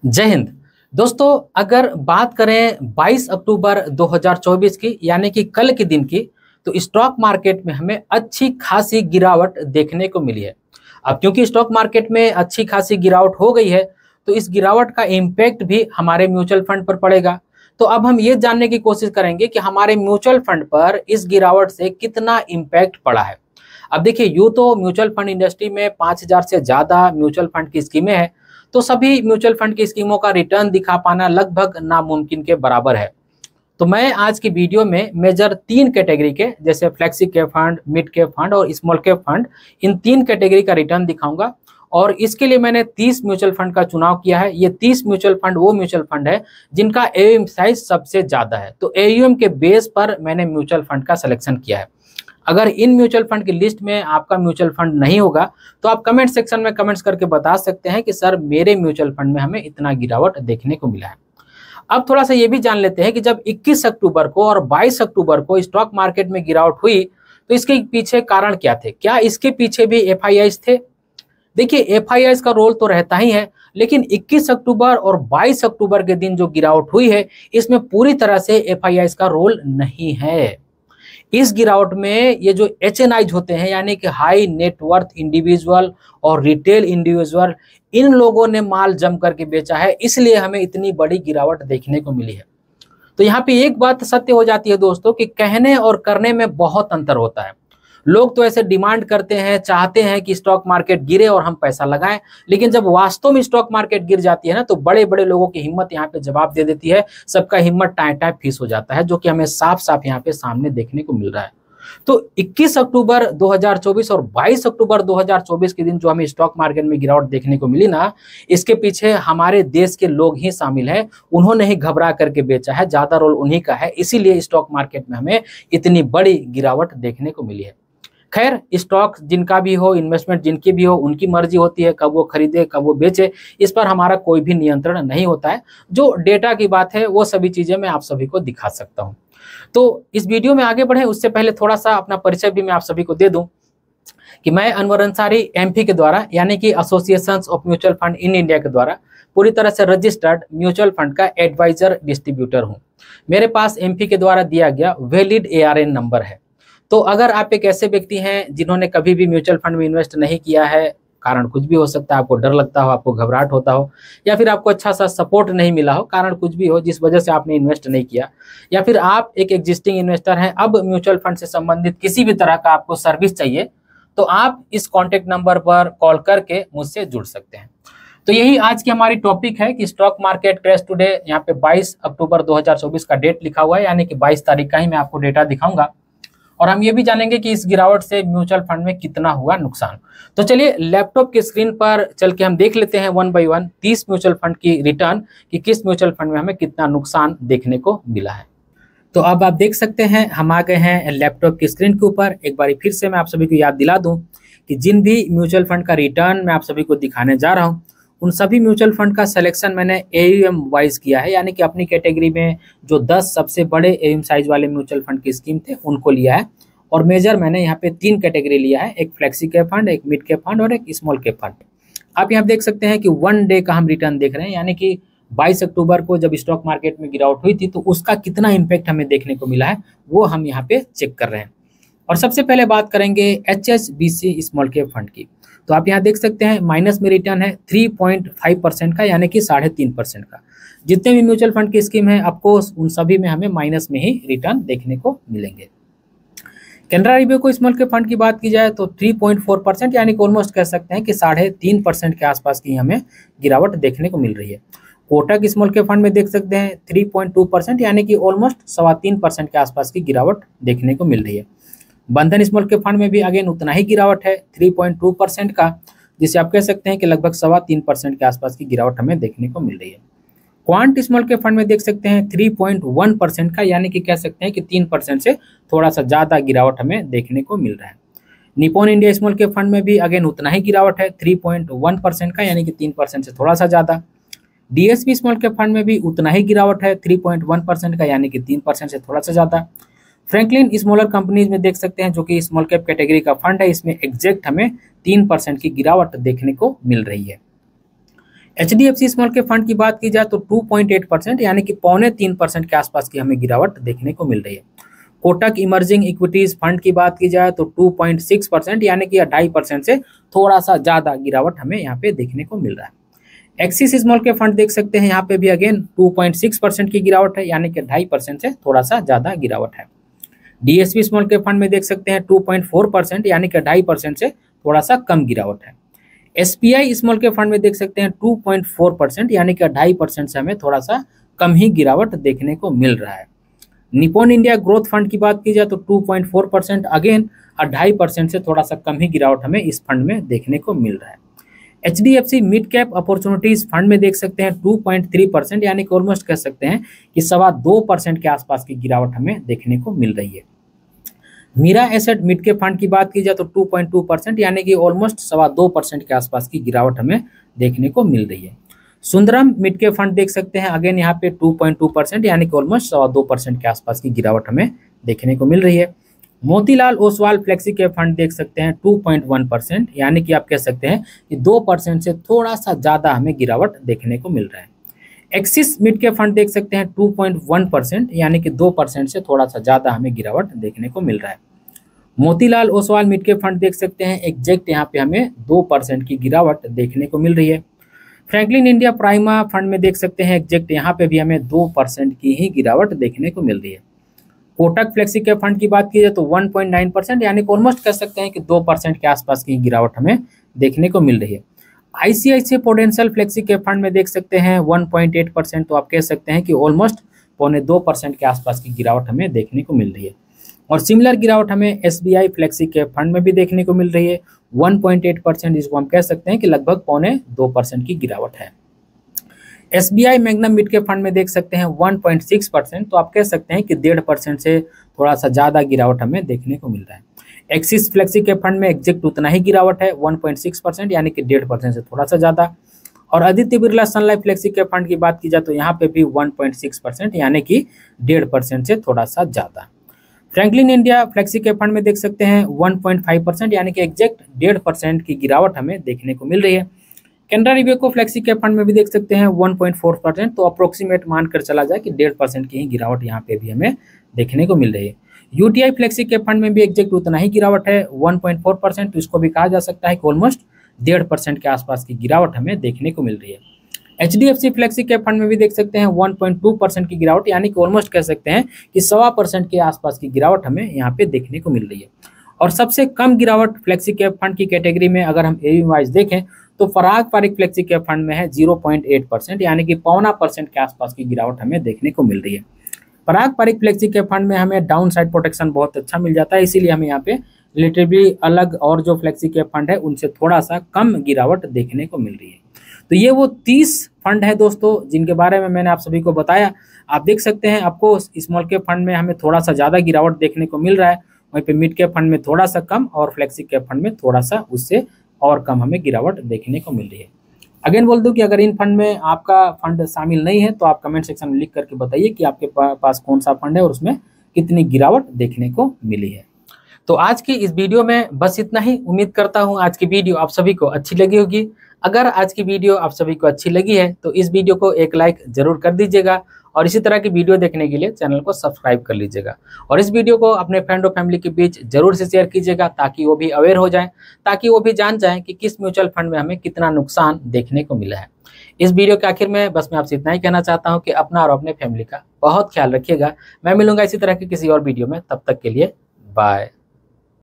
जय हिंद। दोस्तों, अगर बात करें 22 अक्टूबर 2024 की यानी कि कल के दिन की, तो स्टॉक मार्केट में हमें अच्छी खासी गिरावट देखने को मिली है। अब क्योंकि स्टॉक मार्केट में अच्छी खासी गिरावट हो गई है, तो इस गिरावट का इम्पैक्ट भी हमारे म्यूचुअल फंड पर पड़ेगा। तो अब हम ये जानने की कोशिश करेंगे कि हमारे म्यूचुअल फंड पर इस गिरावट से कितना इम्पैक्ट पड़ा है। अब देखिए, यूँ तो म्यूचुअल फंड इंडस्ट्री में 5000 से ज़्यादा म्यूचुअल फंड की स्कीमें हैं, तो सभी म्यूचुअल फंड की स्कीमों का रिटर्न दिखा पाना लगभग नामुमकिन के बराबर है। तो मैं आज की वीडियो में मेजर 3 कैटेगरी के, जैसे flexi cap fund, mid cap fund और स्मॉल कैप फंड, इन 3 कैटेगरी का रिटर्न दिखाऊंगा। और इसके लिए मैंने 30 म्यूचुअल फंड का चुनाव किया है। ये 30 म्यूचुअल फंड वो म्यूचुअल फंड है जिनका एयूएम साइज सबसे ज्यादा है। तो एयूएम के बेस पर मैंने म्यूचुअल फंड का सिलेक्शन किया है। अगर इन म्यूचुअल फंड की लिस्ट में आपका म्यूचुअल फंड नहीं होगा, तो आप कमेंट सेक्शन में कमेंट्स करके बता सकते हैं कि सर, मेरे म्यूचुअल फंड में हमें इतना गिरावट देखने को मिला है। अब थोड़ा सा ये भी जान लेते हैं कि जब 21 अक्टूबर को और 22 अक्टूबर को स्टॉक मार्केट में गिरावट हुई, तो इसके पीछे कारण क्या थे? क्या इसके पीछे भी एफआईआईस थे? देखिए, एफआईआईस का रोल तो रहता ही है, लेकिन 21 अक्टूबर और 22 अक्टूबर के दिन जो गिरावट हुई है, इसमें पूरी तरह से एफआईआईस का रोल नहीं है। इस गिरावट में ये जो एचएनआईज होते हैं, यानी कि हाई नेटवर्थ इंडिविजुअल और रिटेल इंडिविजुअल, इन लोगों ने माल जम करके बेचा है, इसलिए हमें इतनी बड़ी गिरावट देखने को मिली है। तो यहाँ पे एक बात सत्य हो जाती है दोस्तों, कि कहने और करने में बहुत अंतर होता है। लोग तो ऐसे डिमांड करते हैं, चाहते हैं कि स्टॉक मार्केट गिरे और हम पैसा लगाएं, लेकिन जब वास्तव में स्टॉक मार्केट गिर जाती है ना, तो बड़े बड़े लोगों की हिम्मत यहाँ पे जवाब दे देती है। सबका हिम्मत टाए टाए फीस हो जाता है, जो कि हमें साफ साफ यहाँ पे सामने देखने को मिल रहा है। तो 21 अक्टूबर 2024 और 22 अक्टूबर 2024 के दिन जो हमें स्टॉक मार्केट में गिरावट देखने को मिली ना, इसके पीछे हमारे देश के लोग ही शामिल हैं। उन्होंने ही घबरा करके बेचा है, ज्यादा रोल उन्हीं का है, इसीलिए स्टॉक मार्केट में हमें इतनी बड़ी गिरावट देखने को मिली है। खैर, स्टॉक जिनका भी हो, इन्वेस्टमेंट जिनकी भी हो, उनकी मर्जी होती है कब वो खरीदे कब वो बेचे, इस पर हमारा कोई भी नियंत्रण नहीं होता है। जो डेटा की बात है, वो सभी चीजें मैं आप सभी को दिखा सकता हूँ। तो इस वीडियो में आगे बढ़े उससे पहले थोड़ा सा अपना परिचय भी मैं आप सभी को दे दूं कि मैं अनवर अंसारी एमपी के द्वारा, यानी कि association of mutual fund in India के द्वारा पूरी तरह से रजिस्टर्ड म्यूचुअल फंड का एडवाइजर डिस्ट्रीब्यूटर हूं। मेरे पास एमपी के द्वारा दिया गया वैलिड एआरएन नंबर है। तो अगर आप एक ऐसे व्यक्ति हैं जिन्होंने कभी भी म्यूचुअल फंड में इन्वेस्ट नहीं किया है, कारण कुछ भी हो सकता है, आपको डर लगता हो, आपको घबराहट होता हो, या फिर आपको अच्छा सा सपोर्ट नहीं मिला हो, कारण कुछ भी हो जिस वजह से आपने इन्वेस्ट नहीं किया, या फिर आप एक एग्जिस्टिंग इन्वेस्टर हैं, अब म्यूचुअल फंड से संबंधित किसी भी तरह का आपको सर्विस चाहिए, तो आप इस कॉन्टेक्ट नंबर पर कॉल करके मुझसे जुड़ सकते हैं। तो यही आज की हमारी टॉपिक है कि स्टॉक मार्केट क्रैश टुडे। यहाँ पे 22 अक्टूबर 2024 का डेट लिखा हुआ है, यानी कि 22 तारीख का ही मैं आपको डेटा दिखाऊंगा, और हम ये भी जानेंगे कि इस गिरावट से म्यूचुअल फंड में कितना हुआ नुकसान। तो चलिए लैपटॉप की स्क्रीन पर चल के हम देख लेते हैं 1 बाय 1 30 म्यूचुअल फंड की रिटर्न, कि किस म्यूचुअल फंड में हमें कितना नुकसान देखने को मिला है। तो अब आप देख सकते हैं, हम आ गए हैं लैपटॉप की स्क्रीन के ऊपर। एक बार फिर से मैं आप सभी को याद दिला दूं कि जिन भी म्यूचुअल फंड का रिटर्न मैं आप सभी को दिखाने जा रहा हूँ, उन सभी म्यूचुअल फंड का सिलेक्शन मैंने एयूएम वाइज किया है, यानी कि अपनी कैटेगरी में जो 10 सबसे बड़े एयूएम साइज वाले म्यूचुअल फंड की स्कीम थे उनको लिया है। और मेजर मैंने यहाँ पे 3 कैटेगरी लिया है, एक फ्लेक्सी कैप फंड, एक मिड कैप फंड और एक स्मॉल कैप फंड। आप यहाँ देख सकते हैं कि 1 डे का हम रिटर्न देख रहे हैं, यानी कि 22 अक्टूबर को जब स्टॉक मार्केट में गिरावट हुई थी, तो उसका कितना इम्पैक्ट हमें देखने को मिला है, वो हम यहाँ पे चेक कर रहे हैं। और सबसे पहले बात करेंगे HSBC स्मॉल कैप फंड की। तो आप यहाँ देख सकते हैं माइनस में रिटर्न है 3.5% का, यानी कि 3.5% का। जितने भी म्यूचुअल फंड की स्कीम है, आपको उन सभी में हमें माइनस में ही रिटर्न देखने को मिलेंगे। कैनरा रिव्यू को स्मॉल कैप फंड की बात की जाए तो 3.4%, यानी कि ऑलमोस्ट कह सकते हैं कि 3.5% के आसपास की हमें गिरावट देखने को मिल रही है। कोटक स्मॉल कैप फंड में देख सकते हैं 3.2%, यानी कि ऑलमोस्ट 3.25% के आसपास की गिरावट देखने को मिल रही है। बंधन स्मॉल कैप फंड में भी अगेन उतना ही गिरावट है 3.2% का, जिसे आप कह सकते हैं कि लगभग 3.25% के आसपास की गिरावट हमें देखने को मिल रही है। क्वांट स्मॉल कैप फंड में देख सकते हैं 3.1% का, यानी कि कह सकते हैं कि 3% से थोड़ा सा ज्यादा गिरावट हमें देखने को मिल रहा है। Nippon India small cap fund में भी अगेन उतना ही गिरावट है 3.1% का, यानी कि 3% से थोड़ा सा ज्यादा। डीएसपी स्मॉल कैप फंड में भी उतना ही गिरावट है 3.1% का, यानी कि 3% से थोड़ा सा ज्यादा। फ्रैंकलिन स्मॉलर कंपनीज में देख सकते हैं, जो कि स्मॉल कैप कैटेगरी का फंड है, इसमें एग्जैक्ट हमें 3% की गिरावट देखने को मिल रही है। HDFC स्मॉल कैप फंड की बात की जाए तो 2.8% यानी कि 2.25% के आसपास की हमें गिरावट देखने को मिल रही है। कोटक इमर्जिंग इक्विटीज फंड की बात की जाए तो 2.6% यानी कि 2.5% से थोड़ा सा ज़्यादा गिरावट हमें यहाँ पे देखने को मिल रहा है। एक्सिस स्मॉल कैप फंड देख सकते हैं, यहाँ पे भी अगेन 2.6% की गिरावट है यानी कि 2.5% से थोड़ा सा ज़्यादा गिरावट है। DSP स्मॉल कैप फंड में देख सकते हैं 2.4% यानी कि 2.5% से थोड़ा सा कम गिरावट है। SBI स्मॉल कैप फंड में देख सकते हैं 2.4% यानी कि 2.5% से हमें थोड़ा सा कम ही गिरावट देखने को मिल रहा है। निपॉन इंडिया ग्रोथ फंड की बात की जाए तो 2.4% अगेन 2.5% से थोड़ा सा कम ही गिरावट हमें इस फंड में देखने को मिल रहा है। HDFC mid cap opportunities fund में देख सकते हैं 2.3% यानी कि ऑलमोस्ट कह सकते हैं कि 2.25% के आसपास की गिरावट हमें देखने को मिल रही है। Mirae asset mid cap fund की बात की जाए तो 2.2% यानी कि ऑलमोस्ट 2.25% के आसपास की गिरावट हमें देखने को मिल रही है। सुंदरम मिड कैप फंड देख सकते हैं अगेन यहाँ पे 2.2% यानी कि ऑलमोस्ट 2.25% के आसपास की गिरावट हमें देखने को मिल रही है। Motilal Oswal flexi cap fund देख सकते हैं 2.1% यानी कि आप कह सकते हैं कि 2% से थोड़ा सा ज़्यादा हमें गिरावट देखने को मिल रहा है। एक्सिस मिड कैप फंड देख सकते हैं 2.1% यानी कि 2% से थोड़ा सा ज़्यादा हमें गिरावट देखने को मिल रहा है। Motilal Oswal mid cap fund देख सकते हैं एग्जैक्ट यहाँ पे हमें 2% की गिरावट देखने को मिल रही है। फ्रैंकलिन इंडिया प्राइमा फंड में देख सकते हैं एग्जैक्ट यहाँ पे भी हमें 2% की ही गिरावट देखने को मिल रही है। कोटक फ्लेक्सी कैप फंड की बात की जाए तो 1.9% यानी कि ऑलमोस्ट कह सकते हैं कि 2% के आसपास की गिरावट हमें देखने को मिल रही है। ICICI prudential flexi cap fund में देख सकते हैं 1.8%, तो आप कह सकते हैं कि ऑलमोस्ट 2.25% के आसपास की गिरावट हमें देखने को मिल रही है। और सिमिलर गिरावट हमें SBI फ्लेक्सी कैप फंड में भी देखने को मिल रही है 1.8%, जिसको हम कह सकते हैं कि लगभग 2.25% की गिरावट है। SBI magnum mid cap fund में देख सकते हैं 1.6%, तो आप कह सकते हैं कि 1.5% से थोड़ा सा ज़्यादा गिरावट हमें देखने को मिल रहा है। एक्सिस फ्लेक्सी कैप फंड में एग्जैक्ट उतना ही गिरावट है 1.6% यानी कि 1.5% से थोड़ा सा ज़्यादा। और आदित्य बिरला सन लाइफ फ्लेक्सी कैप फंड की बात की जाए तो यहाँ पे भी 1.6% यानी कि 1.5% से थोड़ा सा ज़्यादा। Franklin India flexi cap fund में देख सकते हैं 1.5% यानी कि एग्जैक्ट 1.5% की गिरावट हमें देखने को मिल रही है। कैनरा रिवेको फ्लेक्सी कैप फंड में भी देख सकते हैं 1.4%, तो अप्रोक्सीमेट मानकर चला जाए कि 1.5% की ही गिरावट यहाँ पे भी हमें देखने को मिल रही है। UTI फ्लेक्सी कैप फंड में भी एग्जैक्ट उतना ही गिरावट है 1.4%, तो इसको भी कहा जा सकता है कि ऑलमोस्ट 1.5% के आसपास की गिरावट हमें देखने को मिल रही है। HDFC फ्लेक्सी कैप फंड में भी देख सकते हैं 1.2% की गिरावट यानी कि ऑलमोस्ट कह सकते हैं कि 1.25% के आसपास की गिरावट हमें यहाँ पे देखने को मिल रही है। और सबसे कम गिरावट फ्लेक्सी कैप फंड की कैटेगरी में अगर हम AUM वाइज देखें तो पराग पारिक फ्लेक्सी कैप फंड में है 0.8% यानी कि 0.25% के आसपास की गिरावट हमें देखने को मिल रही है। पराग पारिक फ्लेक्सी कैप फंड में हमें डाउन साइड प्रोटेक्शन बहुत अच्छा मिल जाता है, इसीलिए हमें यहाँ पे रिलेटिवली अलग और जो फ्लेक्सी कैप फंड है उनसे थोड़ा सा कम गिरावट देखने को मिल रही है। तो ये वो 30 फंड है दोस्तों जिनके बारे में मैंने आप सभी को बताया। आप देख सकते हैं आपको स्मॉल कैप फंड में हमें थोड़ा सा ज़्यादा गिरावट देखने को मिल रहा है, वहीं पे मिड कैप फंड में थोड़ा सा कम और फ्लेक्सी कैप फंड में थोड़ा सा उससे और कम हमें गिरावट देखने को मिल रही है। अगेन बोल दूं कि अगर इन फंड में आपका फंड शामिल नहीं है तो आप कमेंट सेक्शन में लिख करके बताइए कि आपके पास कौन सा फंड है और उसमें कितनी गिरावट देखने को मिली है। तो आज की इस वीडियो में बस इतना ही। उम्मीद करता हूँ आज की वीडियो आप सभी को अच्छी लगी होगी। अगर आज की वीडियो आप सभी को अच्छी लगी है तो इस वीडियो को एक लाइक जरूर कर दीजिएगा और इसी तरह की वीडियो देखने के लिए चैनल को सब्सक्राइब कर लीजिएगा और इस वीडियो को अपने फ्रेंड और फैमिली के बीच जरूर से शेयर कीजिएगा ताकि वो भी अवेयर हो जाएं, ताकि वो भी जान जाएं कि किस म्यूचुअल फंड में हमें कितना नुकसान देखने को मिला है। इस वीडियो के आखिर में बस मैं आपसे इतना ही कहना चाहता हूँ कि अपना और अपने फैमिली का बहुत ख्याल रखिएगा। मैं मिलूंगा इसी तरह के किसी और वीडियो में, तब तक के लिए बाय।